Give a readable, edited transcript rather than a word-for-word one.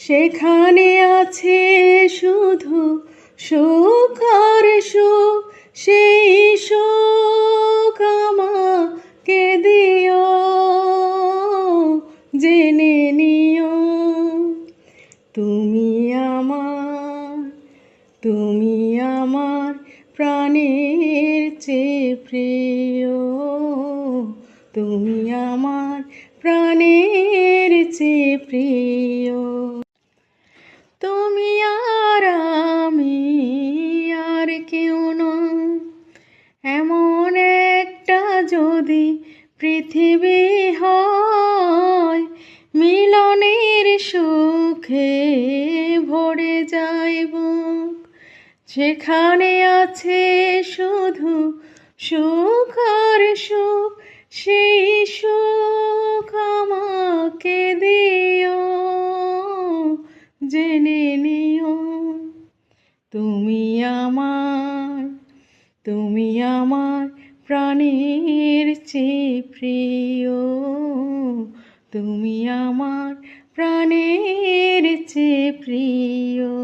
সেখানে আছে শুধু সুখ আর সুখ, সেই সুখ আমাকে দিও, জেনে নিও তুমি আমার, তুমি আমার প্রাণের চেয়ে প্রিয়, তুমি আমার প্রাণের চেয়ে প্রিয়। তুমি আর আমি আর কেউ নয়, এমন একটা যদি পৃথিবী হয়, মিলনের সুখে ভরে যায় বুক, সেখানে আছে শুধু সুখ আর সুখ, সেই সুখ আমাকে দিও, জেনে নিও তুমি আমার, তুমি আমার প্রাণের চেয়ে প্রিয়, তুমি আমার প্রাণের চেয়ে প্রিয়।